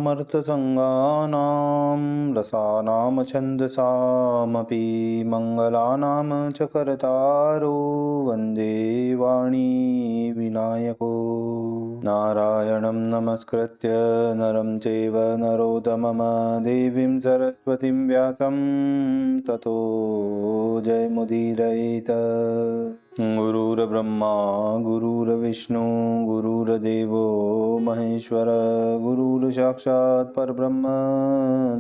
रसानामर्थसङ्गानां रसानां छन्दसामपि मङ्गलानां च कर्तारो वन्दे वाणी विनायको। नारायणं नमस्कृत्य नरं चैव नरोत्तमं देवीं सरस्वतीं व्यासं ततो जयमुदीरयेत्। गुरुर्ब्रह्मा गुरुर्विष्णु गुरुर्देवो महेश्वर गुरुर्साक्षात् परब्रह्म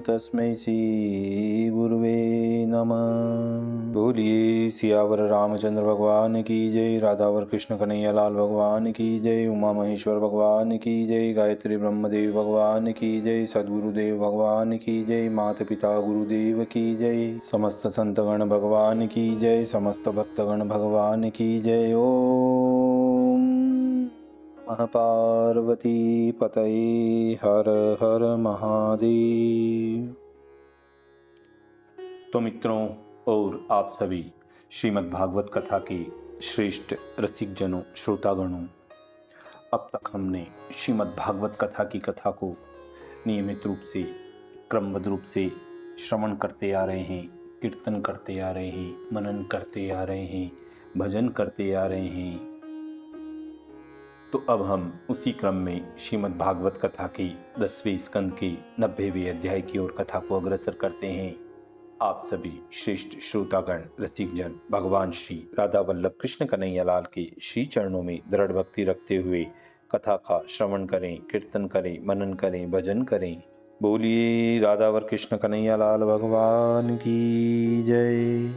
तस्मै श्री गुरुवे नमः। बोलिए सियावर रामचंद्र भगवान की जय, राधावर कृष्ण कन्हैया लाल भगवान की जय, उमा महेश्वर भगवान की जय, गायत्री ब्रह्मदेव भगवान की जय, सद्गुरुदेव भगवान की जय, माता पिता गुरुदेव की जय, समस्त संतगण भगवान की जय, समस्त भक्तगण भगवान की जय। ओम नमः पार्वती पतये हर हर महादेव। तो मित्रों और आप सभी श्रीमद् भागवत कथा के श्रेष्ठ रसिक जनों श्रोतागणों, अब तक हमने श्रीमद् भागवत कथा की कथा को नियमित रूप से क्रमबद्ध रूप से श्रवण करते आ रहे हैं, कीर्तन करते आ रहे हैं, मनन करते आ रहे हैं, भजन करते आ रहे हैं। तो अब हम उसी क्रम में श्रीमद् भागवत कथा के 10वें स्कंद के 90वें अध्याय की ओर कथा को अग्रसर करते हैं। आप सभी श्रेष्ठ श्रोतागण रसिक जन भगवान श्री राधा वल्लभ कृष्ण कन्हैया लाल के श्री चरणों में दृढ़ भक्ति रखते हुए कथा का श्रवण करें, कीर्तन करें, मनन करें, भजन करें। बोलिए राधावर कृष्ण कन्हैया लाल भगवान की जय।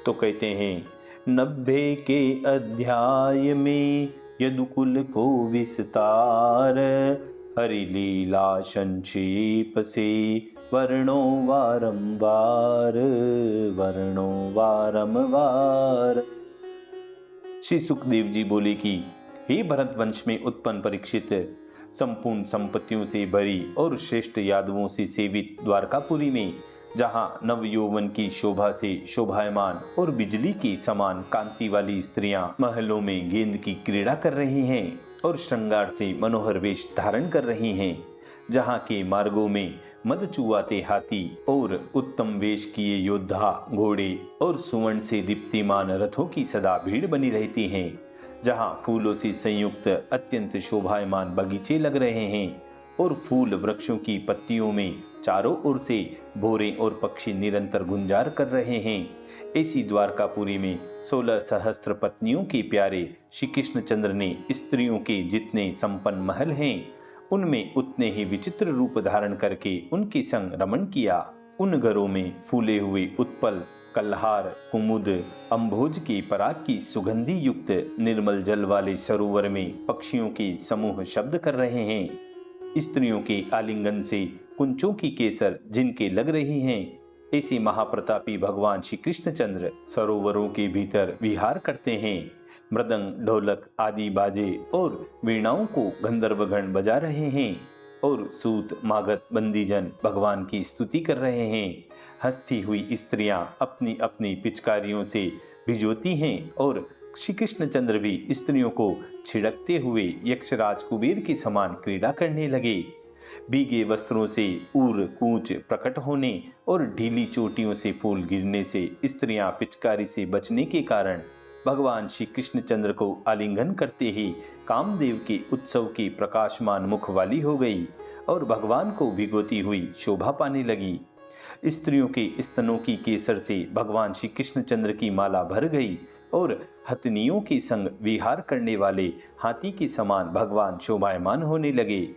तो कहते हैं 90 के अध्याय में यदुकुल को विस्तार, हरि लीला संक्षेप से वर्णों वारंवार, वर्णों वारंवार। श्री सुखदेव जी बोले कि हे भरत वंश में उत्पन्न परीक्षित, संपूर्ण संपत्तियों से भरी और श्रेष्ठ यादवों से सेवित द्वारकापुरी में जहां नव यौवन की शोभा से शोभायमान और बिजली की समान कांति वाली स्त्रियां महलों में गेंद की क्रीड़ा कर रही हैं और श्रृंगार से मनोहर वेश धारण कर रही हैं, जहां के मार्गों में मद चुआते हाथी और उत्तम वेश किए योद्धा घोड़े और सुवर्ण से दीप्तिमान रथों की सदा भीड़ बनी रहती हैं, जहां फूलों से संयुक्त अत्यंत शोभायमान बगीचे लग रहे हैं और फूल वृक्षों की पत्तियों में चारों ओर से भौरे और पक्षी निरंतर गुंजार कर रहे हैं, ऐसी द्वारकापुरी में 16 सहस्त्र पत्नियों के प्यारे श्री कृष्णचंद्र ने स्त्रियों के जितने संपन्न महल हैं उनमें उतने ही विचित्र रूप धारण करके उनके संग रमण किया। उन घरों में फूले हुए उत्पल, कल्हार, कुमुद, अम्भोज के पराग की सुगंधि युक्त निर्मल जल वाले सरोवर में पक्षियों के समूह शब्द कर रहे हैं। स्त्रियों के आलिंगन से कुंचों की केसर जिनके लग रही हैं, ऐसे महाप्रतापी भगवान श्री कृष्णचंद्र सरोवरों के भीतर विहार करते हैं। मृदंग, ढोलक आदि बाजे और वीणाओं को गंधर्वगण बजा रहे हैं और सूत, मागध, बंदीजन भगवान की स्तुति कर रहे हैं। हंसती हुई स्त्रियां अपनी अपनी पिचकारियों से भिजोती हैं और श्री कृष्णचंद्र भी स्त्रियों को छिड़कते हुए यक्षराज कुबेर के समान क्रीड़ा करने लगे। भीगे वस्त्रों से ऊर कूच प्रकट होने और ढीली चोटियों से फूल गिरने से स्त्रियां पिचकारी से बचने के कारण भगवान श्री कृष्णचंद्र को आलिंगन करते ही कामदेव के उत्सव की प्रकाशमान मुख वाली हो गई और भगवान को भिगोती हुई शोभा पाने लगी। स्त्रियों के स्तनों की केसर से भगवान श्री कृष्णचंद्र की माला भर गई और हथनियों के संग विहार करने वाले हाथी के समान भगवान शोभायमान होने लगे।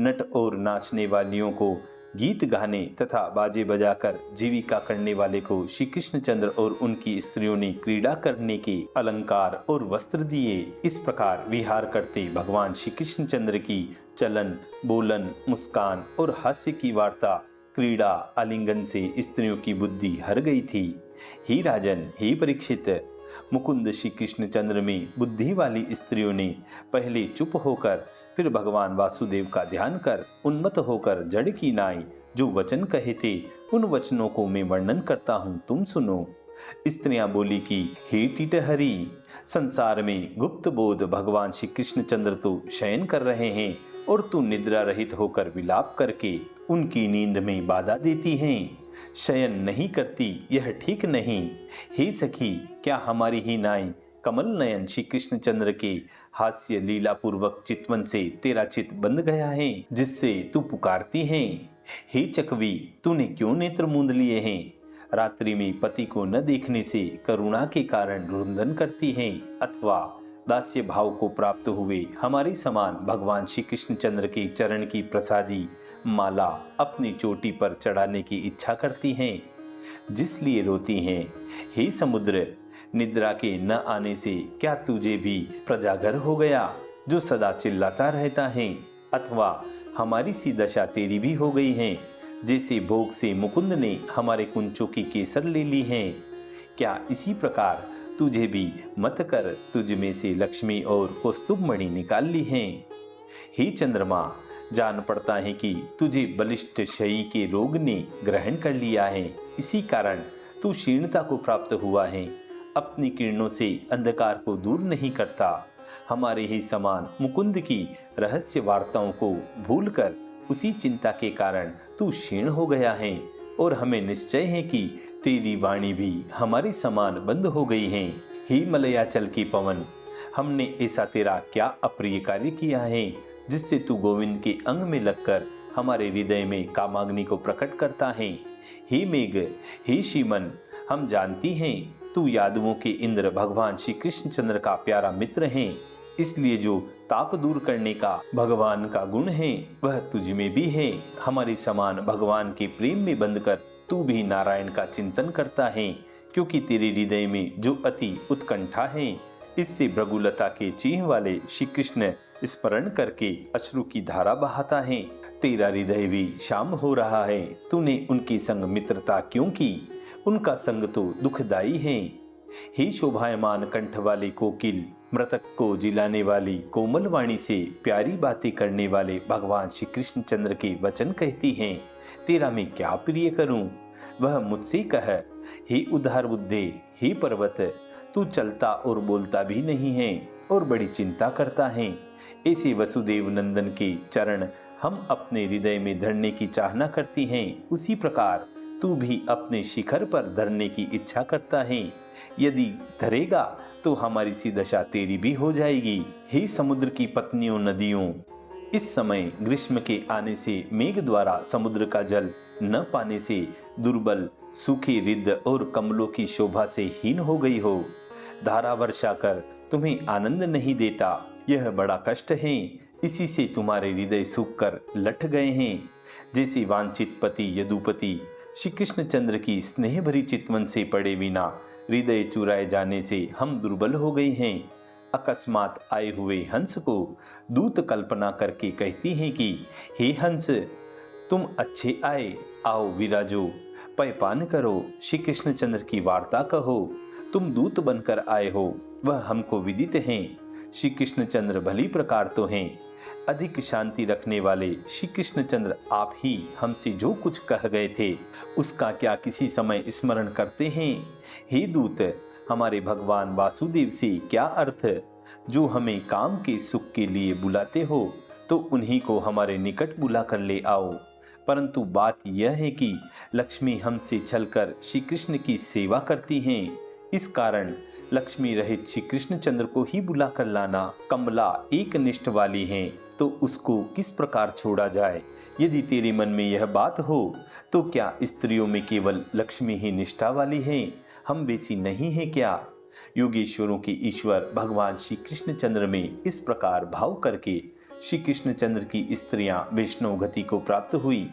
नट और नाचने वालियों को गीत गाने तथा बाजे बजाकर जीविका करने वाले को श्री कृष्णचंद्र और उनकी स्त्रियों ने क्रीड़ा करने के अलंकार और वस्त्र दिए। इस प्रकार विहार करते भगवान श्री कृष्णचंद्र की चलन, बोलन, मुस्कान और हास्य की वार्ता, क्रीड़ा, आलिंगन से स्त्रियों की बुद्धि हर गई थी। हे राजन, हे परीक्षित, मुकुंद श्री कृष्णचंद्र में बुद्धि वाली स्त्रियों ने पहले चुप होकर फिर भगवान वासुदेव का ध्यान कर उन्मत्त होकर जड़ की नाई जो वचन कहे थे उन वचनों को मैं वर्णन करता हूँ, तुम सुनो। स्त्रियां बोली कि हे टिटहरी, संसार में गुप्त बोध भगवान श्री कृष्णचंद्र तो शयन कर रहे हैं और तू निद्रा रहित होकर विलाप करके उनकी नींद में बाधा देती हैं। शयन नहीं करती, यह ठीक नहीं। हे सखी, क्या हमारी ही नाई कमल नयन श्री कृष्णचंद्र के हास्य लीला पूर्वक चितवन से तेरा चित बंध गया है, जिससे तू पुकारती है? हे चकवी, तूने क्यों नेत्र मूंद लिए हैं? रात्रि में पति को न देखने से करुणा के कारण रुंदन करती हैं, अथवा दास्य भाव को प्राप्त हुए हमारे समान भगवान श्री कृष्णचंद्र के चरण की प्रसादी माला अपनी चोटी पर चढ़ाने की इच्छा करती हैं, जिसलिए रोती हैं? हे समुद्र, निद्रा के न आने से क्या तुझे भी प्रजागर हो गया, जो सदा चिल्लाता रहता है? अथवा हमारी सी दशा तेरी भी हो गई है, जैसे भोग से मुकुंद ने हमारे कुंचों की केसर ले ली है? क्या इसी प्रकार तुझे भी मत कर तुझ में से लक्ष्मी और कौस्तुभ मणि निकाल ली है? हे चंद्रमा, जान पड़ता है कि तुझे बलिष्ठ शयी के रोग ने ग्रहण कर लिया है, इसी कारण तू क्षीणता को प्राप्त हुआ है। अपनी किरणों से अंधकार को दूर नहीं करता। हमारे ही समान मुकुंद की रहस्य वार्ताओं को भूलकर उसी चिंता के कारण तू क्षीण हो गया है, और हमें निश्चय है कि तेरी वाणी भी हमारे समान बंद हो गई है। हे मलयाचल की पवन, हमने ऐसा तेरा क्या अप्रिय कार्य किया है, जिससे तू गोविंद के अंग में लगकर हमारे हृदय में कामाग्नि को प्रकट करता है? हे मेघ, हे श्रीमन, हम जानती हैं तू यादवों के इंद्र भगवान श्री कृष्णचंद्र का प्यारा मित्र है, इसलिए जो ताप दूर करने का भगवान का गुण है वह तुझ में भी है। हमारे समान भगवान के प्रेम में बंधकर तू भी नारायण का चिंतन करता है, क्योंकि तेरे हृदय में जो अति उत्कंठा है, इससे भृगुलता के चिन्ह वाले श्री कृष्ण स्मरण करके अश्रु की धारा बहाता है। तेरा हृदय भी शाम हो रहा है, तूने उनके संग मित्रता क्यों की? उनका संग तो दुखदाई है। हे शोभायमान कंठ वाले कोकिल, मृतक को जिलाने वाली कोमल वाणी से प्यारी बातें करने वाले भगवान श्री कृष्णचंद्र के वचन कहती हैं, तेरा मैं क्या प्रिय करूं? वह मुझसे कह। हे उदार बुद्धे, हे पर्वत, तू चलता और बोलता भी नहीं है और बड़ी चिंता करता है। ऐसे वसुदेव नंदन के चरण हम अपने हृदय में धरने की चाहना करती हैं, उसी प्रकार तू भी अपने शिखर पर धरने की इच्छा करता है। यदि धरेगा तो हमारी सी दशा तेरी भी हो जाएगी। हे समुद्र की पत्नियों नदियों, इस समय ग्रीष्म के आने से मेघ द्वारा समुद्र का जल न पाने से दुर्बल, सूखी रिद्ध और कमलों की शोभा से हीन हो गई हो। धारा वर्षा कर तुम्हें आनंद नहीं देता, यह बड़ा कष्ट है। इसी से तुम्हारे हृदय सूख कर लट गए हैं। जैसे वांछित पति यदुपति श्री कृष्णचंद्र की स्नेह भरी चितवन से पड़े बिना हृदय चुराए जाने से हम दुर्बल हो गए हैं। अकस्मात आए हुए हंस को दूत कल्पना करके कहती हैं कि हे हंस, तुम अच्छे आए, आओ विराजो, पयपान करो, श्री कृष्णचंद्र की वार्ता कहो। तुम दूत बनकर आए हो, वह हमको विदित हैं। श्री कृष्णचंद्र भली प्रकार तो हैं, अधिक शांति रखने वाले श्री कृष्णचंद्र आप ही हमसे जो कुछ कह गए थे उसका क्या किसी समय स्मरण करते हैं? हे दूत, हमारे भगवान वासुदेव से क्या अर्थ? जो हमें काम के सुख के लिए बुलाते हो तो उन्हीं को हमारे निकट बुला कर ले आओ। परंतु बात यह है कि लक्ष्मी हमसे छलकर श्री कृष्ण की सेवा करती हैं, इस कारण लक्ष्मी रहित श्री कृष्णचंद्र को ही बुला कर लाना। कमला एक निष्ठ वाली हैं, तो उसको किस प्रकार छोड़ा जाए? यदि तेरे मन में यह बात हो तो क्या स्त्रियों में केवल लक्ष्मी ही निष्ठा वाली हैं? हम वैसी नहीं है क्या? योगेश्वरों के ईश्वर भगवान श्री कृष्णचंद्र में इस प्रकार भाव करके श्री कृष्णचंद्र की स्त्रियां वैष्णव गति को प्राप्त हुई।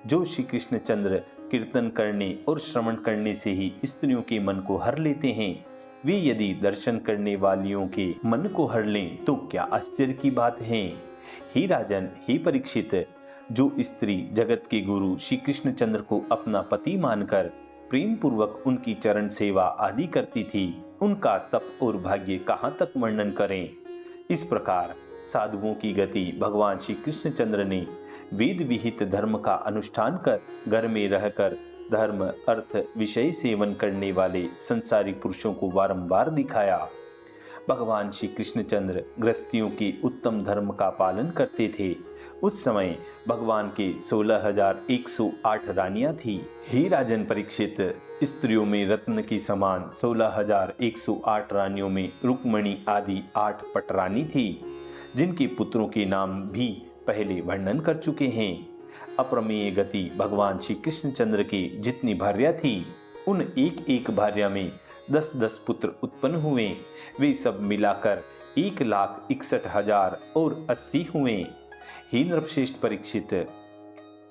जो श्री कृष्णचंद्र कीर्तन करने और श्रवण करने से ही स्त्रियों के मन को हर लेते हैं, वे यदि दर्शन करने वालियों के मन को हर लें तो क्या आश्चर्य की बात है। हे राजन, हे परीक्षित, जो स्त्री जगत के गुरु श्री कृष्णचंद्र को अपना पति मानकर प्रेम पूर्वक उनकी चरण सेवा आदि करती थी, उनका तप और भाग्य कहाँ तक वर्णन करें। इस प्रकार साधुओं की गति भगवान श्री कृष्णचंद्र ने वेद विहित धर्म का अनुष्ठान कर घर में रहकर धर्म अर्थ विषय सेवन करने वाले संसारी पुरुषों को बारंबार दिखाया। भगवान श्री कृष्णचंद्र गृहस्थियों के उत्तम धर्म का पालन करते थे, उस समय भगवान के 16,108 रानियां थी। हे राजन परीक्षित, स्त्रियों में रत्न की समान 16,108 रानियों में रुक्मणी आदि 8 पटरानी थी, जिनके पुत्रों के नाम भी पहले वर्णन कर चुके हैं। अप्रमेय गति भगवान श्री कृष्णचंद्र की जितनी भार्या थी, उन एक एक भार्या में 10-10 पुत्र उत्पन्न हुए। वे सब मिलाकर 1,61,000 और 80 हुए। हे नृपश्रेष्ठ परीक्षित,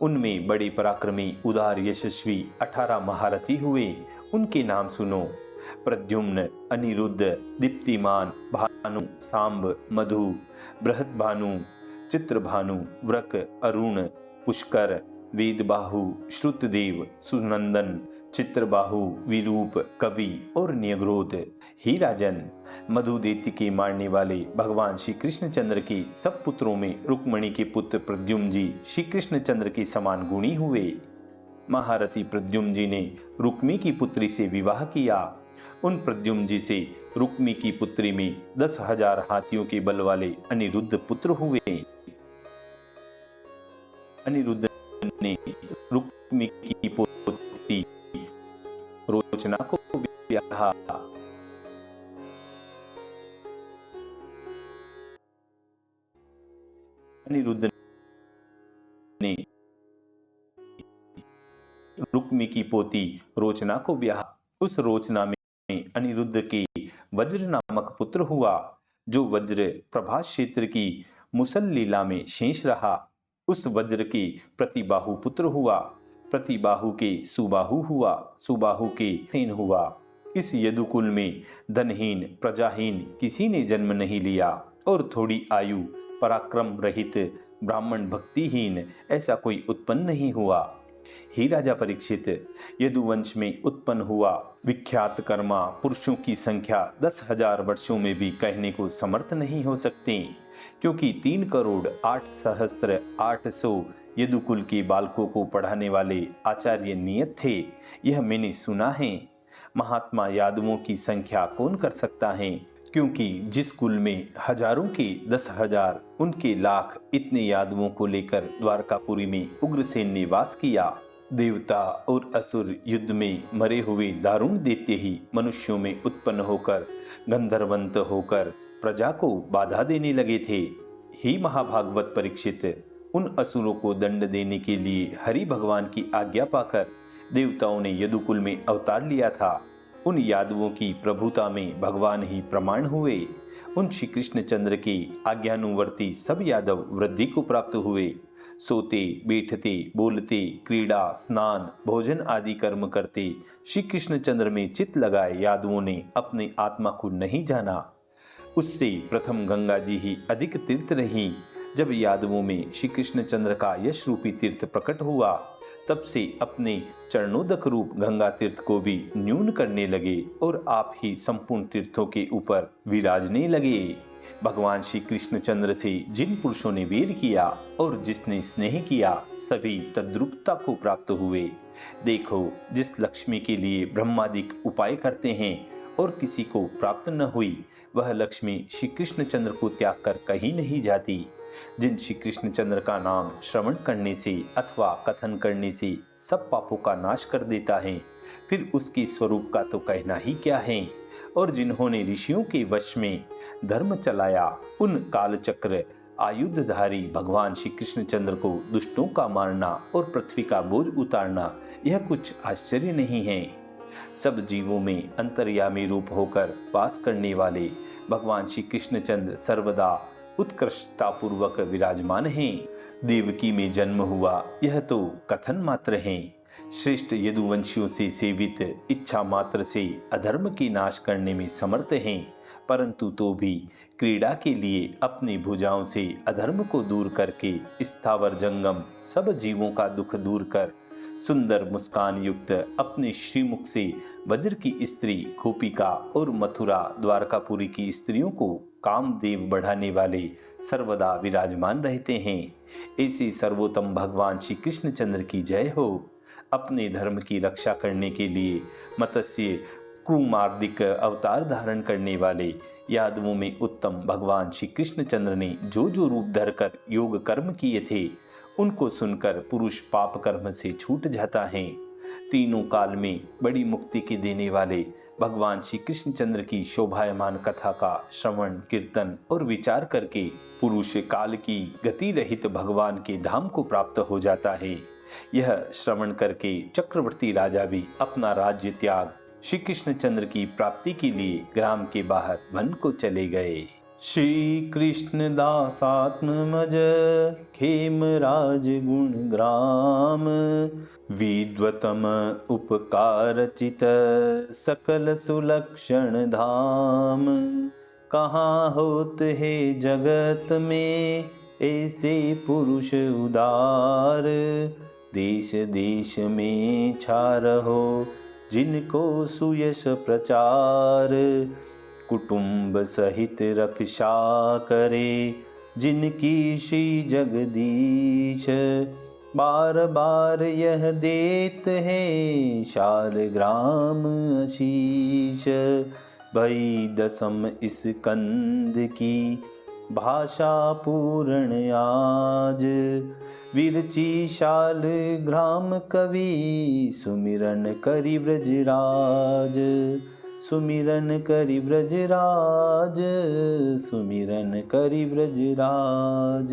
उनमें बड़े पराक्रमी उदार यशस्वी 18 महारथी हुए। उनके नाम सुनो: प्रद्युम्न, अनिरुद्ध, दीप्तिमान, भानु, सांब, मधु, बृहद्भानु, चित्रभानु, व्रक, अरुण, पुष्कर, वेदबाहु, श्रुतदेव, सुनंदन, चित्रबाहु, विरूप, कवि और न्यग्रोध। ही राजन, मधु दैत्य के मारने वाले भगवान श्री कृष्णचंद्र के सब पुत्रों में रुक्मणी के पुत्र प्रद्युम्न जी श्री कृष्णचंद्र के समान गुणी हुए। महारथी प्रद्युम्न जी ने रुक्मी की पुत्री से विवाह किया। उन प्रद्युम्न जी से रुक्मी की पुत्री में 10,000 हाथियों के बल वाले अनिरुद्ध पुत्र हुए। अनिरुद्ध ने रुक्मी की पुत्री रोचना को ब्याहा। अनिरुद्ध ने रुक्मी की पोती रोचना को ब्याहा। उस रोचना में अनिरुद्ध के वज्र नामक पुत्र हुआ, जो वज्र प्रभास क्षेत्र की मुसल लीला में शेष रहा। उस वज्र के प्रतिबाहु पुत्र हुआ, प्रतिबाहु के सुबाहु हुआ, सुबाहु के सेन हुआ। इस यदुकुल में धनहीन प्रजाहीन किसी ने जन्म नहीं लिया, और थोड़ी आयु पराक्रम रहित ब्राह्मण भक्तिहीन ऐसा कोई उत्पन्न नहीं हुआ। हे राजा परीक्षित, यदुवंश में उत्पन्न हुआ विख्यात कर्मा पुरुषों की संख्या 10,000 वर्षों में भी कहने को समर्थ नहीं हो सकते, क्योंकि 3,08,800 यदुकुल के बालकों को पढ़ाने वाले आचार्य नियत थे। यह मैंने सुना है। महात्मा यादवों की संख्या कौन कर सकता है, क्योंकि जिस कुल में हजारों के 10,000 उनके लाख इतने यादवों को लेकर द्वारकापुरी में उग्रसेन ने वास किया। देवता और असुर युद्ध में मरे हुए दारुण दैत्य ही मनुष्यों में उत्पन्न होकर गंधर्वंत होकर प्रजा को बाधा देने लगे थे। ही महाभागवत परीक्षित, उन असुरों को दंड देने के लिए हरि भगवान की आज्ञा पाकर देवताओं ने यदुकुल में अवतार लिया था। उन यादवों की प्रभुता में भगवान ही प्रमाण हुए। उन श्री कृष्णचंद्र के आज्ञानुवर्ती सब यादव वृद्धि को प्राप्त हुए। सोते, बैठते, बोलते, क्रीड़ा, स्नान, भोजन आदि कर्म करते श्री कृष्णचंद्र में चित्त लगाए यादवों ने अपने आत्मा को नहीं जाना। उससे प्रथम गंगा जी ही अधिक तीर्थ रही। जब यादवों में श्री कृष्णचंद्र का यश रूपी तीर्थ प्रकट हुआ, तब से अपने चरणोदक रूप गंगा तीर्थ को भी न्यून करने लगे और आप ही संपूर्ण तीर्थों के ऊपर विराजने लगे। भगवान श्री कृष्णचंद्र से जिन पुरुषों ने वेर किया और जिसने स्नेह किया, सभी तद्रुपता को प्राप्त हुए। देखो, जिस लक्ष्मी के लिए ब्रह्मादिक उपाय करते हैं और किसी को प्राप्त न हुई, वह लक्ष्मी श्री कृष्णचंद्र को त्याग कर कहीं नहीं जाती। जिन श्री कृष्णचंद्र का नाम श्रवण करने से अथवा कथन करने से सब पापों का नाश कर देता है, फिर उसके स्वरूप का तो कहना ही क्या है। और जिन्होंने ऋषियों के वश में धर्म चलाया, उन कालचक्र आयुधधारी भगवान श्री कृष्णचंद्र को दुष्टों का मारना और पृथ्वी का बोझ उतारना, यह कुछ आश्चर्य नहीं है। सब जीवों में अंतर्यामी रूप होकर वास करने वाले भगवान श्री कृष्णचंद्र सर्वदा उत्कृष्टतापूर्वक विराजमान हैं। देवकी में जन्म हुआ, यह तो कथन मात्र है। श्रेष्ठ यदुवंशियों से सेवित इच्छा मात्र से अधर्म की नाश करने में समर्थ हैं, परंतु तो भी क्रीड़ा के लिए अपनी भुजाओं से अधर्म को दूर करके स्थावर जंगम सब जीवों का दुख दूर कर सुंदर मुस्कान युक्त अपने श्रीमुख से वज्र की स्त्री गोपिका और मथुरा द्वारकापुरी की स्त्रियों को कामदेव बढ़ाने वाले सर्वदा विराजमान रहते हैं। ऐसे सर्वोत्तम भगवान श्री कृष्णचंद्र की जय हो। अपने धर्म की रक्षा करने के लिए मत्स्य कुमार्दिक अवतार धारण करने वाले यादवों में उत्तम भगवान श्री कृष्णचंद्र ने जो जो रूप धरकर योग कर्म किए थे, उनको सुनकर पुरुष पाप कर्म से छूट जाता है। तीनों काल में बड़ी मुक्ति के देने वाले भगवान श्री कृष्णचंद्र की शोभायमान कथा का श्रवण, कीर्तन और विचार करके पुरुष काल की गति रहित भगवान के धाम को प्राप्त हो जाता है। यह श्रवण करके चक्रवर्ती राजा भी अपना राज्य त्याग श्री कृष्णचंद्र की प्राप्ति के लिए ग्राम के बाहर वन को चले गए। श्री कृष्ण दासात्मज खेम राज गुण ग्राम, विद्वतम उपकारचित सकल सुलक्षण धाम। कहाँ होत है जगत में ऐसे पुरुष उदार, देश देश में छा रहो जिनको सुयश प्रचार। कुटुंब सहित रक्षा करे जिनकी श्री जगदीश, बार बार यह देत है शालग्राम आशीष। भई दसम इस कंद की भाषा पूर्ण आज, विरची शालग्राम कवि सुमिरन करि ब्रजराज। सुमिरन करि ब्रजराज, सुमिरन करि ब्रजराज।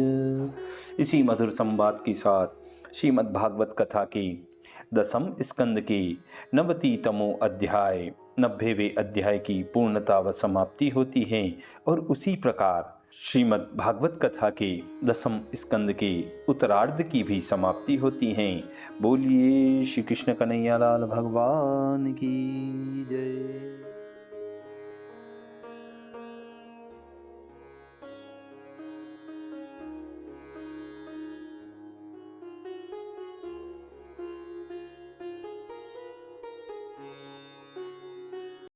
इसी मधुर संवाद के साथ श्रीमद् भागवत कथा की दसम स्कंद के 90तमो अध्याय 90वें अध्याय की पूर्णता व समाप्ति होती है और उसी प्रकार श्रीमद् भागवत कथा के दसम स्कंद के उत्तरार्ध की भी समाप्ति होती है। बोलिए श्री कृष्ण कन्हैया लाल भगवान की जय।